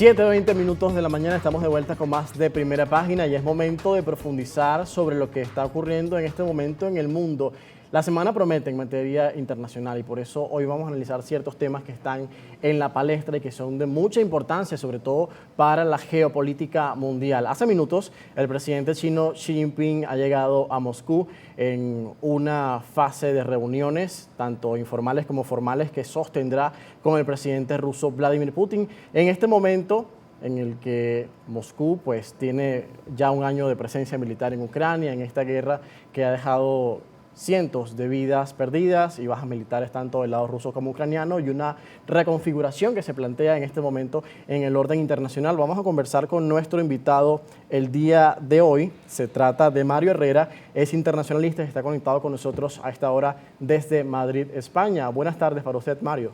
7:20 minutos de la mañana, estamos de vuelta con más de Primera Página y es momento de profundizar sobre lo que está ocurriendo en este momento en el mundo. La semana promete en materia internacional y por eso hoy vamos a analizar ciertos temas que están en la palestra y que son de mucha importancia, sobre todo para la geopolítica mundial. Hace minutos, el presidente chino Xi Jinping ha llegado a Moscú en una fase de reuniones, tanto informales como formales, que sostendrá con el presidente ruso Vladimir Putin. En este momento en el que Moscú pues tiene ya un año de presencia militar en Ucrania, en esta guerra que ha dejado cientos de vidas perdidas y bajas militares tanto del lado ruso como ucraniano y una reconfiguración que se plantea en este momento en el orden internacional. Vamos a conversar con nuestro invitado el día de hoy. Se trata de Mario Herrera, es internacionalista y está conectado con nosotros a esta hora desde Madrid, España. Buenas tardes para usted, Mario.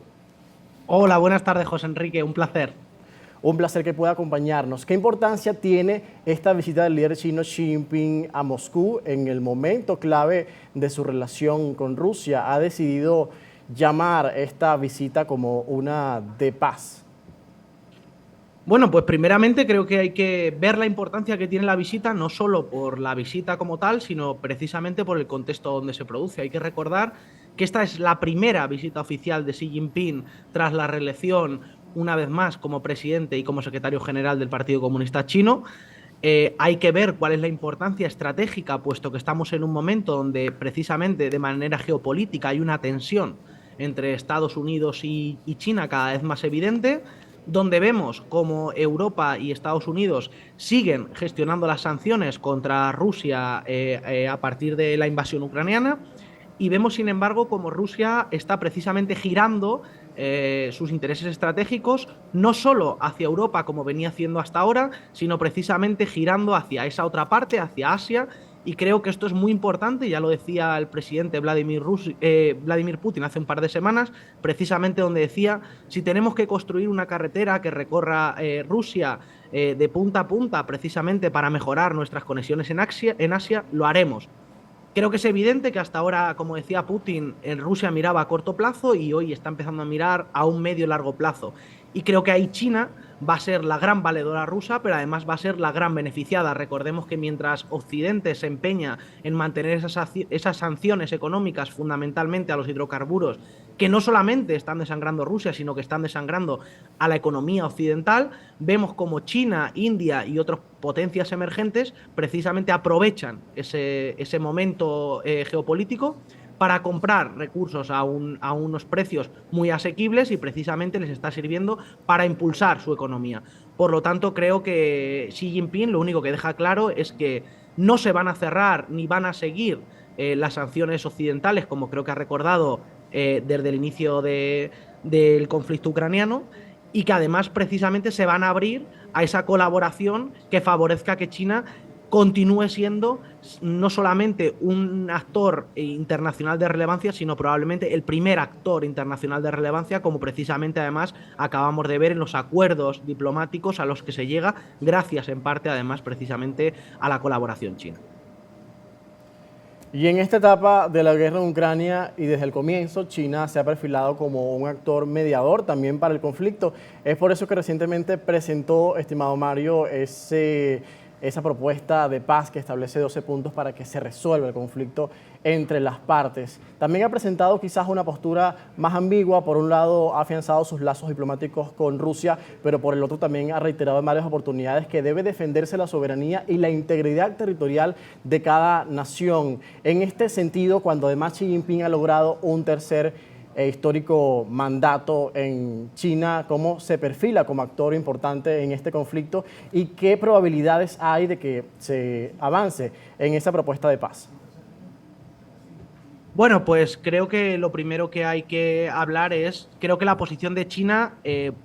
Hola, buenas tardes, José Enrique, un placer. Un placer que pueda acompañarnos. ¿Qué importancia tiene esta visita del líder chino Xi Jinping a Moscú en el momento clave de su relación con Rusia? Ha decidido llamar esta visita como una de paz. Bueno, pues primeramente creo que hay que ver la importancia que tiene la visita, no solo por la visita como tal, sino precisamente por el contexto donde se produce. Hay que recordar que esta es la primera visita oficial de Xi Jinping tras la reelección, una vez más, como presidente y como secretario general del Partido Comunista Chino. Hay que ver cuál es la importancia estratégica, puesto que estamos en un momento donde precisamente de manera geopolítica hay una tensión entre Estados Unidos y China cada vez más evidente, donde vemos como Europa y Estados Unidos siguen gestionando las sanciones contra Rusia a partir de la invasión ucraniana, y vemos, sin embargo, como Rusia está precisamente girando sus intereses estratégicos no solo hacia Europa, como venía haciendo hasta ahora, sino precisamente girando hacia esa otra parte, hacia Asia. Y creo que esto es muy importante, ya lo decía el presidente Vladimir Putin hace un par de semanas, precisamente donde decía: si tenemos que construir una carretera que recorra Rusia de punta a punta, precisamente para mejorar nuestras conexiones en Asia, lo haremos. Creo que es evidente que hasta ahora, como decía Putin, en Rusia miraba a corto plazo y hoy está empezando a mirar a un medio y largo plazo. Y creo que ahí China va a ser la gran valedora rusa, pero además va a ser la gran beneficiada. Recordemos que mientras Occidente se empeña en mantener esas sanciones económicas fundamentalmente a los hidrocarburos, que no solamente están desangrando Rusia, sino que están desangrando a la economía occidental, vemos como China, India y otras potencias emergentes precisamente aprovechan ese momento geopolítico para comprar recursos a unos precios muy asequibles y precisamente les está sirviendo para impulsar su economía. Por lo tanto, creo que Xi Jinping lo único que deja claro es que no se van a cerrar ni van a seguir las sanciones occidentales, como creo que ha recordado desde el inicio del conflicto ucraniano, y que además precisamente se van a abrir a esa colaboración que favorezca que China continúe siendo no solamente un actor internacional de relevancia, sino probablemente el primer actor internacional de relevancia, como precisamente además acabamos de ver en los acuerdos diplomáticos a los que se llega, gracias en parte además precisamente a la colaboración china. Y en esta etapa de la guerra en Ucrania y desde el comienzo, China se ha perfilado como un actor mediador también para el conflicto. Es por eso que recientemente presentó, estimado Mario, esa propuesta de paz que establece 12 puntos para que se resuelva el conflicto entre las partes. También ha presentado quizás una postura más ambigua. Por un lado, ha afianzado sus lazos diplomáticos con Rusia, pero por el otro también ha reiterado en varias oportunidades que debe defenderse la soberanía y la integridad territorial de cada nación. En este sentido, cuando además Xi Jinping ha logrado un tercer histórico mandato en China, ¿cómo se perfila como actor importante en este conflicto y qué probabilidades hay de que se avance en esa propuesta de paz? Bueno, pues creo que lo primero que hay que hablar es, creo que la posición de China,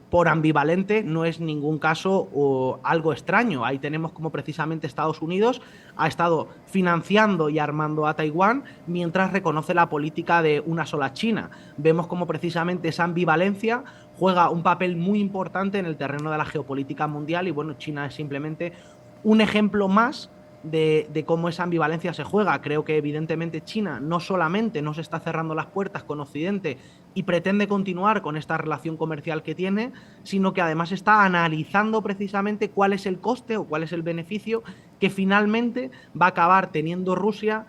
por ambivalente, no es en ningún caso algo extraño. Ahí tenemos como precisamente Estados Unidos ha estado financiando y armando a Taiwán mientras reconoce la política de una sola China. Vemos como precisamente esa ambivalencia juega un papel muy importante en el terreno de la geopolítica mundial y bueno, China es simplemente un ejemplo más de cómo esa ambivalencia se juega. Creo que evidentemente China no solamente no se está cerrando las puertas con Occidente y pretende continuar con esta relación comercial que tiene, sino que además está analizando precisamente cuál es el coste o cuál es el beneficio que finalmente va a acabar teniendo Rusia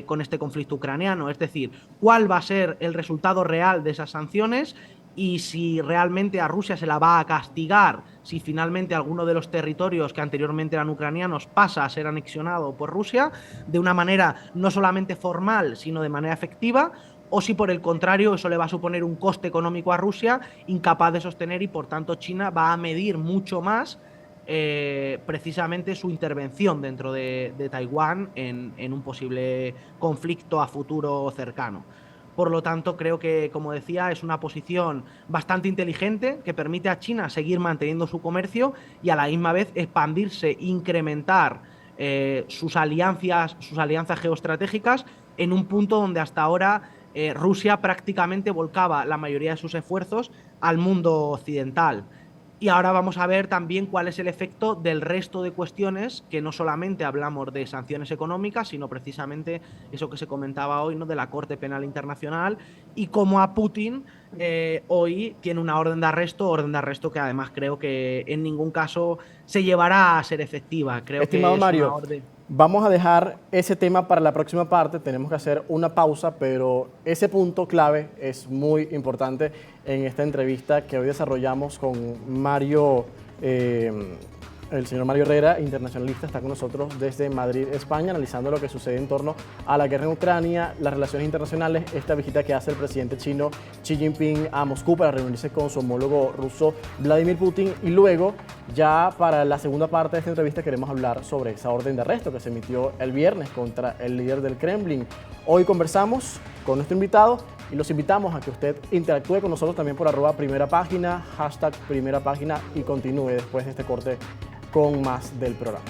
con este conflicto ucraniano. Es decir, cuál va a ser el resultado real de esas sanciones y si realmente a Rusia se la va a castigar, si finalmente alguno de los territorios que anteriormente eran ucranianos pasa a ser anexionado por Rusia de una manera no solamente formal, sino de manera efectiva, o si por el contrario eso le va a suponer un coste económico a Rusia incapaz de sostener y por tanto China va a medir mucho más precisamente su intervención dentro de Taiwán en un posible conflicto a futuro cercano. Por lo tanto, creo que, como decía, es una posición bastante inteligente que permite a China seguir manteniendo su comercio y a la misma vez expandirse, incrementar sus alianzas geoestratégicas en un punto donde hasta ahora Rusia prácticamente volcaba la mayoría de sus esfuerzos al mundo occidental. Y ahora vamos a ver también cuál es el efecto del resto de cuestiones, que no solamente hablamos de sanciones económicas, sino precisamente eso que se comentaba hoy, ¿no? De la Corte Penal Internacional y cómo a Putin hoy tiene una orden de arresto que además creo que en ningún caso se llevará a ser efectiva. Creo Estimado que es una Mario, orden. vamos a dejar ese tema para la próxima parte, tenemos que hacer una pausa, pero ese punto clave es muy importante en esta entrevista que hoy desarrollamos con Mario, el señor Mario Herrera, internacionalista, está con nosotros desde Madrid, España, analizando lo que sucede en torno a la guerra en Ucrania, las relaciones internacionales, esta visita que hace el presidente chino Xi Jinping a Moscú para reunirse con su homólogo ruso Vladimir Putin, y luego ya para la segunda parte de esta entrevista queremos hablar sobre esa orden de arresto que se emitió el viernes contra el líder del Kremlin. Hoy conversamos con nuestro invitado y los invitamos a que usted interactúe con nosotros también por @primerapágina, #primerapágina y continúe después de este corte con más del programa.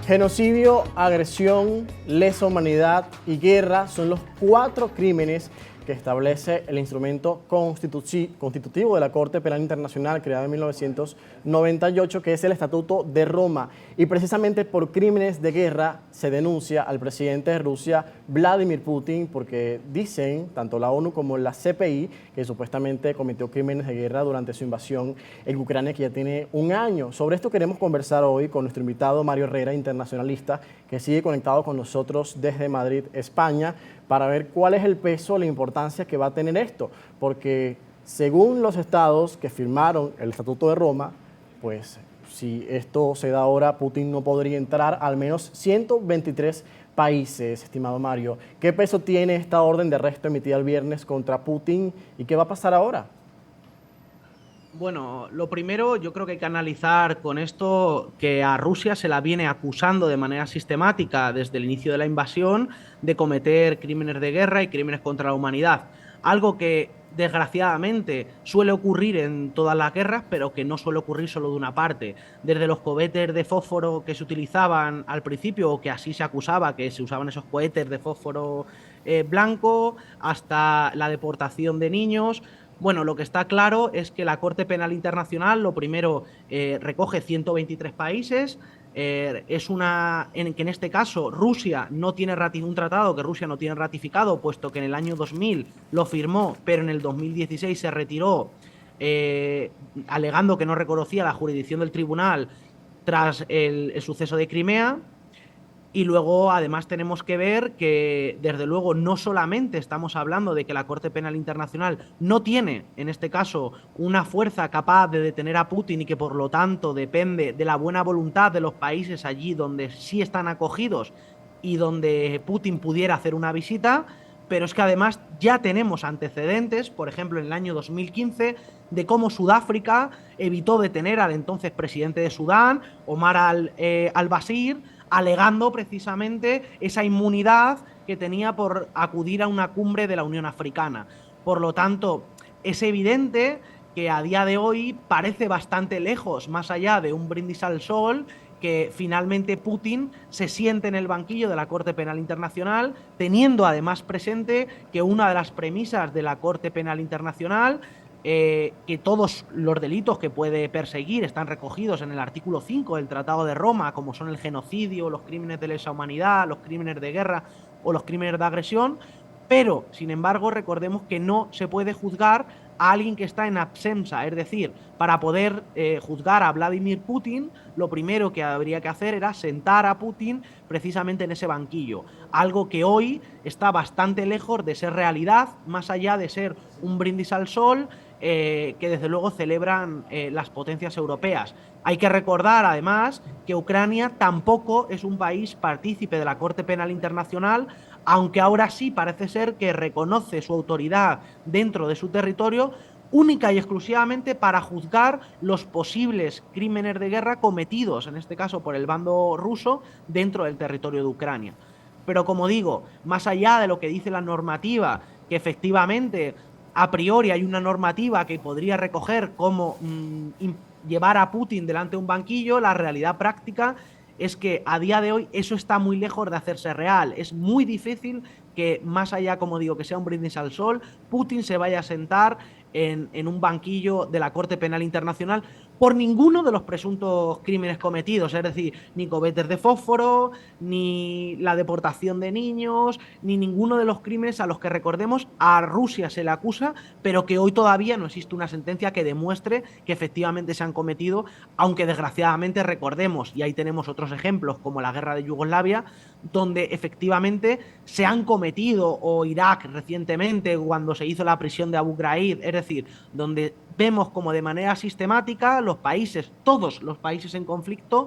Genocidio, agresión, lesa humanidad y guerra son los 4 crímenes que establece el instrumento constitutivo de la Corte Penal Internacional creado en 1998, que es el Estatuto de Roma. Y precisamente por crímenes de guerra se denuncia al presidente de Rusia, Vladimir Putin, porque dicen, tanto la ONU como la CPI, que supuestamente cometió crímenes de guerra durante su invasión en Ucrania, que ya tiene un año. Sobre esto queremos conversar hoy con nuestro invitado Mario Herrera, internacionalista, que sigue conectado con nosotros desde Madrid, España, para ver cuál es el peso, la importancia que va a tener esto, porque según los estados que firmaron el Estatuto de Roma, pues si esto se da ahora, Putin no podría entrar al menos 123 países, estimado Mario. ¿Qué peso tiene esta orden de arresto emitida el viernes contra Putin y qué va a pasar ahora? Bueno, lo primero, yo creo que hay que analizar con esto que a Rusia se la viene acusando de manera sistemática desde el inicio de la invasión de cometer crímenes de guerra y crímenes contra la humanidad. Algo que desgraciadamente suele ocurrir en todas las guerras, pero que no suele ocurrir solo de una parte. Desde los cohetes de fósforo que se utilizaban al principio, o que así se acusaba que se usaban esos cohetes de fósforo blanco, hasta la deportación de niños. Bueno, lo que está claro es que la Corte Penal Internacional, lo primero, recoge 123 países. Es que en este caso Rusia no tiene un tratado que Rusia no tiene ratificado, puesto que en el año 2000 lo firmó, pero en el 2016 se retiró, alegando que no reconocía la jurisdicción del tribunal tras el suceso de Crimea. Y luego, además, tenemos que ver que, desde luego, no solamente estamos hablando de que la Corte Penal Internacional no tiene, en este caso, una fuerza capaz de detener a Putin y que, por lo tanto, depende de la buena voluntad de los países allí donde sí están acogidos y donde Putin pudiera hacer una visita, pero es que, además, ya tenemos antecedentes, por ejemplo, en el año 2015, de cómo Sudáfrica evitó detener al entonces presidente de Sudán, Omar al-Bashir, alegando precisamente esa inmunidad que tenía por acudir a una cumbre de la Unión Africana. Por lo tanto, es evidente que a día de hoy parece bastante lejos, más allá de un brindis al sol, que finalmente Putin se siente en el banquillo de la Corte Penal Internacional, teniendo además presente que una de las premisas de la Corte Penal Internacional, que todos los delitos que puede perseguir están recogidos en el artículo 5 del Tratado de Roma, como son el genocidio, los crímenes de lesa humanidad, los crímenes de guerra o los crímenes de agresión, pero, sin embargo, recordemos que no se puede juzgar a alguien que está en absenza, es decir, para poder juzgar a Vladimir Putin, lo primero que habría que hacer era sentar a Putin precisamente en ese banquillo, algo que hoy está bastante lejos de ser realidad, más allá de ser un brindis al sol, que desde luego celebran las potencias europeas. Hay que recordar, además, que Ucrania tampoco es un país partícipe de la Corte Penal Internacional, aunque ahora sí parece ser que reconoce su autoridad dentro de su territorio, única y exclusivamente para juzgar los posibles crímenes de guerra cometidos, en este caso por el bando ruso, dentro del territorio de Ucrania. Pero como digo, más allá de lo que dice la normativa, que efectivamente a priori hay una normativa que podría recoger cómo llevar a Putin delante de un banquillo, la realidad práctica es que a día de hoy eso está muy lejos de hacerse real. Es muy difícil que, más allá, como digo, que sea un brindis al sol, Putin se vaya a sentar en un banquillo de la Corte Penal Internacional por ninguno de los presuntos crímenes cometidos, es decir, ni cohetes de fósforo, ni la deportación de niños, ni ninguno de los crímenes a los que, recordemos, a Rusia se le acusa, pero que hoy todavía no existe una sentencia que demuestre que efectivamente se han cometido, aunque desgraciadamente recordemos, y ahí tenemos otros ejemplos como la guerra de Yugoslavia, donde efectivamente se han cometido, o Irak recientemente cuando se hizo la prisión de Abu Ghraib, es decir, donde vemos como de manera sistemática los países, todos los países en conflicto,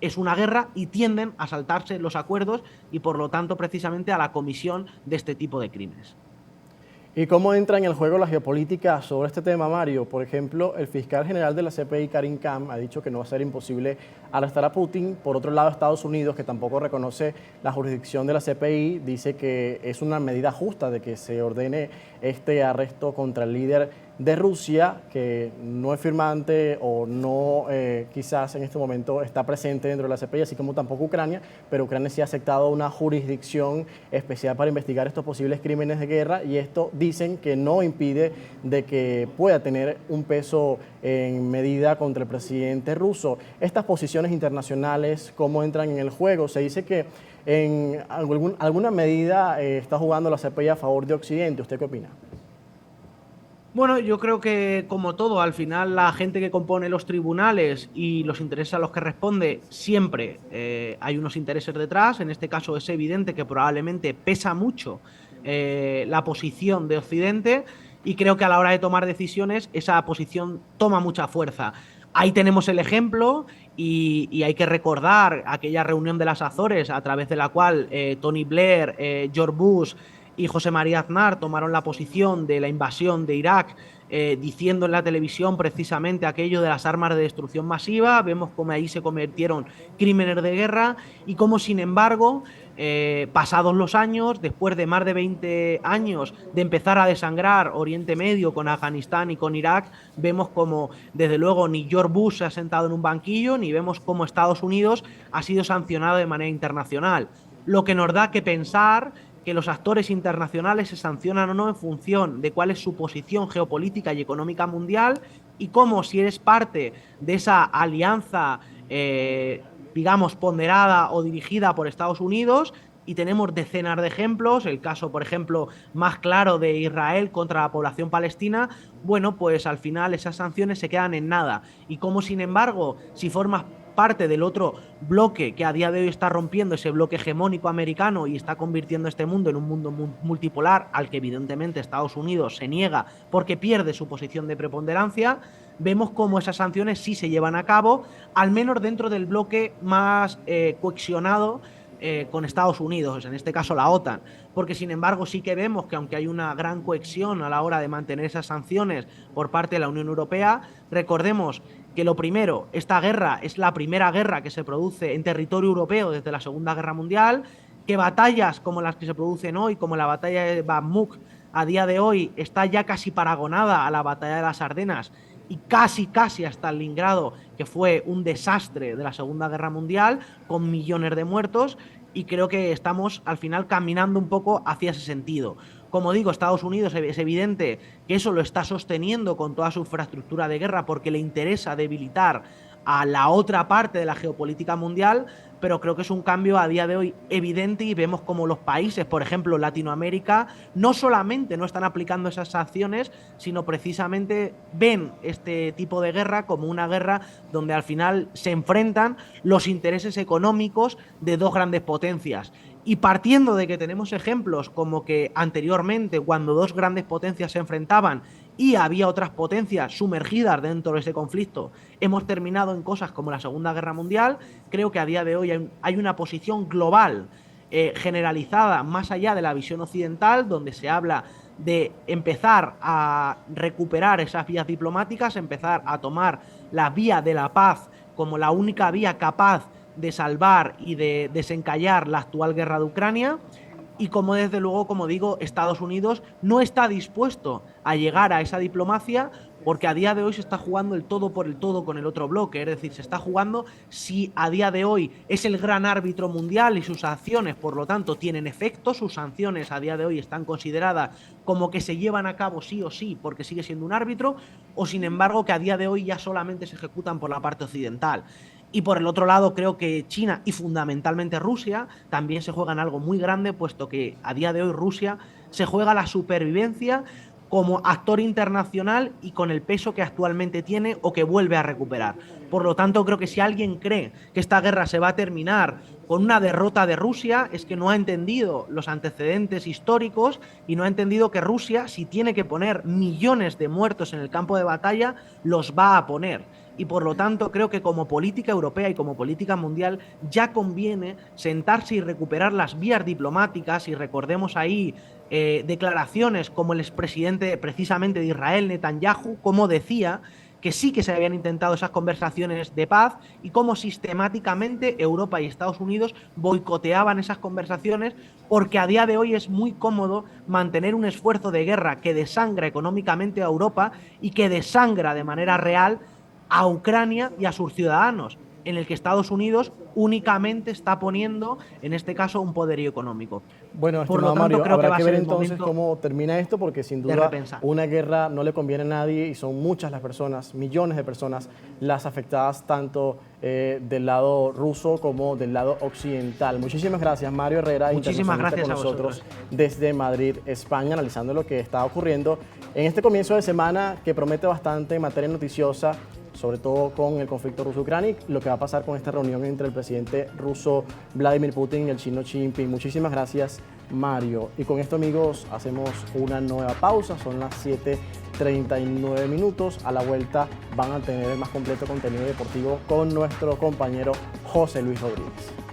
es una guerra y tienden a saltarse los acuerdos y por lo tanto precisamente a la comisión de este tipo de crímenes. ¿Y cómo entra en el juego la geopolítica sobre este tema, Mario? Por ejemplo, el fiscal general de la CPI, Karim Khan, ha dicho que no va a ser imposible arrestar a Putin. Por otro lado, Estados Unidos, que tampoco reconoce la jurisdicción de la CPI, dice que es una medida justa de que se ordene este arresto contra el líder de Rusia, que no es firmante o no quizás en este momento está presente dentro de la CPI, así como tampoco Ucrania, pero Ucrania sí ha aceptado una jurisdicción especial para investigar estos posibles crímenes de guerra, y esto dicen que no impide de que pueda tener un peso en medida contra el presidente ruso. Estas posiciones internacionales, ¿cómo entran en el juego? Se dice que en alguna medida está jugando la CPI a favor de Occidente. ¿Usted qué opina? Bueno, yo creo que, como todo, al final la gente que compone los tribunales y los intereses a los que responde, siempre hay unos intereses detrás. En este caso es evidente que probablemente pesa mucho la posición de Occidente, y creo que a la hora de tomar decisiones esa posición toma mucha fuerza. Ahí tenemos el ejemplo y hay que recordar aquella reunión de las Azores a través de la cual Tony Blair, George Bush y José María Aznar tomaron la posición de la invasión de Irak, diciendo en la televisión precisamente aquello de las armas de destrucción masiva. Vemos cómo ahí se convirtieron crímenes de guerra y cómo, sin embargo, pasados los años, después de más de 20 años de empezar a desangrar Oriente Medio con Afganistán y con Irak, vemos como, desde luego, ni George Bush se ha sentado en un banquillo, ni vemos cómo Estados Unidos ha sido sancionado de manera internacional. Lo que nos da que pensar que los actores internacionales se sancionan o no en función de cuál es su posición geopolítica y económica mundial, y cómo, si eres parte de esa alianza, digamos, ponderada o dirigida por Estados Unidos, y tenemos decenas de ejemplos, el caso, por ejemplo, más claro de Israel contra la población palestina, bueno, pues al final esas sanciones se quedan en nada. Y como, sin embargo, si formas parte del otro bloque que a día de hoy está rompiendo ese bloque hegemónico americano y está convirtiendo este mundo en un mundo multipolar al que evidentemente Estados Unidos se niega porque pierde su posición de preponderancia, vemos cómo esas sanciones sí se llevan a cabo, al menos dentro del bloque más cohesionado con Estados Unidos, en este caso la OTAN, porque sin embargo sí que vemos que, aunque hay una gran cohesión a la hora de mantener esas sanciones por parte de la Unión Europea, recordemos que, lo primero, esta guerra es la primera guerra que se produce en territorio europeo desde la Segunda Guerra Mundial, que batallas como las que se producen hoy, como la batalla de Bakhmut, a día de hoy está ya casi paragonada a la batalla de las Ardenas, y casi hasta Stalingrado, que fue un desastre de la Segunda Guerra Mundial, con millones de muertos, y creo que estamos al final caminando un poco hacia ese sentido. Como digo, Estados Unidos es evidente que eso lo está sosteniendo con toda su infraestructura de guerra porque le interesa debilitar a la otra parte de la geopolítica mundial, pero creo que es un cambio a día de hoy evidente y vemos como los países, por ejemplo Latinoamérica, no solamente no están aplicando esas sanciones, sino precisamente ven este tipo de guerra como una guerra donde al final se enfrentan los intereses económicos de dos grandes potencias. Y partiendo de que tenemos ejemplos como que anteriormente, cuando dos grandes potencias se enfrentaban y había otras potencias sumergidas dentro de ese conflicto, hemos terminado en cosas como la Segunda Guerra Mundial, creo que a día de hoy hay una posición global generalizada más allá de la visión occidental, donde se habla de empezar a recuperar esas vías diplomáticas, empezar a tomar la vía de la paz como la única vía capaz de salvar y de desencallar la actual guerra de Ucrania, y como desde luego, como digo, Estados Unidos no está dispuesto a llegar a esa diplomacia porque a día de hoy se está jugando el todo por el todo con el otro bloque, es decir, se está jugando si a día de hoy es el gran árbitro mundial y sus acciones, por lo tanto, tienen efecto, sus sanciones a día de hoy están consideradas como que se llevan a cabo sí o sí porque sigue siendo un árbitro, o sin embargo que a día de hoy ya solamente se ejecutan por la parte occidental. Y por el otro lado, creo que China y fundamentalmente Rusia también se juegan algo muy grande, puesto que a día de hoy Rusia se juega la supervivencia como actor internacional y con el peso que actualmente tiene o que vuelve a recuperar. Por lo tanto, creo que si alguien cree que esta guerra se va a terminar con una derrota de Rusia, es que no ha entendido los antecedentes históricos y no ha entendido que Rusia, si tiene que poner millones de muertos en el campo de batalla, los va a poner. Y por lo tanto creo que como política europea y como política mundial ya conviene sentarse y recuperar las vías diplomáticas, y recordemos ahí declaraciones como el expresidente precisamente de Israel, Netanyahu, como decía que sí que se habían intentado esas conversaciones de paz y cómo sistemáticamente Europa y Estados Unidos boicoteaban esas conversaciones, porque a día de hoy es muy cómodo mantener un esfuerzo de guerra que desangra económicamente a Europa y que desangra de manera real a Ucrania y a sus ciudadanos, en el que Estados Unidos únicamente está poniendo, en este caso, un poderío económico. Bueno, Por lo estimado tanto, Mario, creo que habrá va a que ser ver el entonces momento cómo termina esto, porque sin de duda repensar. una guerra no le conviene a nadie y son muchas las personas, millones de personas, las afectadas tanto del lado ruso como del lado occidental. Muchísimas gracias, Mario Herrera, Muchísimas internacionalista, gracias con a nosotros vosotros. desde Madrid, España, analizando lo que está ocurriendo en este comienzo de semana que promete bastante en materia noticiosa, sobre todo con el conflicto ruso-ucraniano, lo que va a pasar con esta reunión entre el presidente ruso Vladimir Putin y el chino Xi Jinping. Muchísimas gracias, Mario. Y con esto, amigos, hacemos una nueva pausa. Son las 7:39 minutos. A la vuelta van a tener el más completo contenido deportivo con nuestro compañero José Luis Rodríguez.